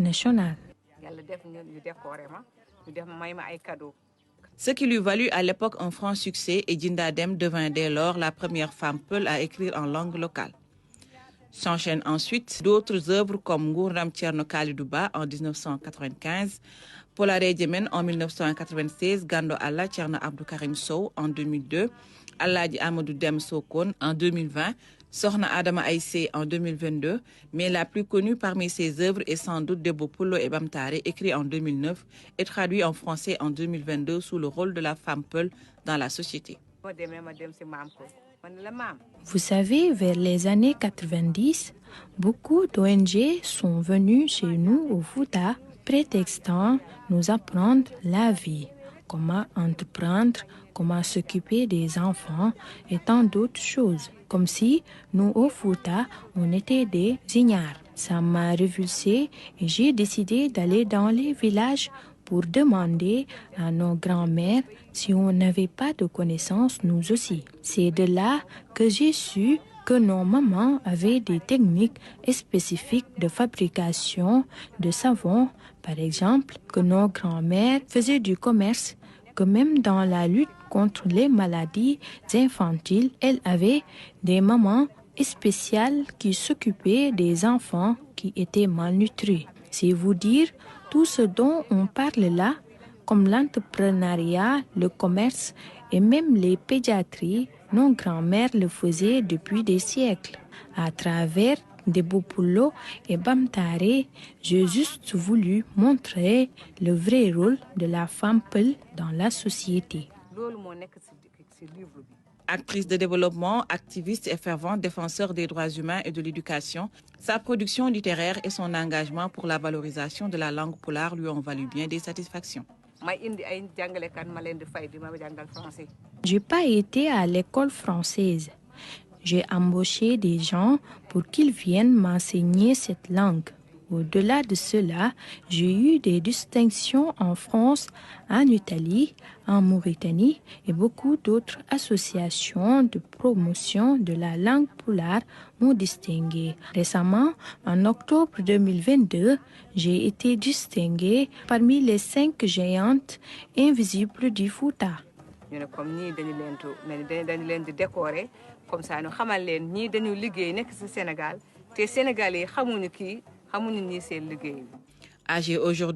international. Ce qui lui valut à l'époque un franc succès et Djinda Dem devint dès lors la première femme peul à écrire en langue locale. S'enchaînent ensuite d'autres œuvres comme Ngourdam Thierno Kalidou Ba en 1995, Polaré Djemen en 1996, Gando Allah Thierno Abdou Karim Sow en 2002, Alhaji Amadou Dem Sokone en 2020, Sokhna Adama Aïssé en 2022, mais la plus connue parmi ses œuvres est sans doute Debbo Pullo et Bamtare, écrit en 2009 et traduit en français en 2022 sous le rôle de la femme peul dans la société. Vous savez, vers les années 90, beaucoup d'ONG sont venues chez nous au Fouta, prétextant nous apprendre la vie, comment entreprendre, comment s'occuper des enfants et tant d'autres choses. Comme si nous au Fouta, on était des ignares. Ça m'a révulsé et j'ai décidé d'aller dans les villages pour demander à nos grands-mères si on n'avait pas de connaissances nous aussi. C'est de là que j'ai su que nos mamans avaient des techniques spécifiques de fabrication de savon, par exemple, que nos grands-mères faisaient du commerce, que même dans la lutte contre les maladies infantiles, elles avaient des mamans spéciales qui s'occupaient des enfants qui étaient malnutris. C'est vous dire tout ce dont on parle là, comme l'entrepreneuriat, le commerce et même les pédiatries, nos grands-mères le faisaient depuis des siècles. À travers Debbo Pullo et Bamtare, j'ai juste voulu montrer le vrai rôle de la femme peul dans la société. Actrice de développement, activiste et fervente défenseur des droits humains et de l'éducation, sa production littéraire et son engagement pour la valorisation de la langue pulaar lui ont valu bien des satisfactions. J'ai pas été à l'école française. J'ai embauché des gens pour qu'ils viennent m'enseigner cette langue. Au-delà de cela, j'ai eu des distinctions en France, en Italie, en Mauritanie et beaucoup d'autres associations de promotion de la langue pulaar m'ont distingué. Récemment, en octobre 2022, j'ai été distinguée parmi les 5 géantes invisibles du Fouta. Âgée aujourd'hui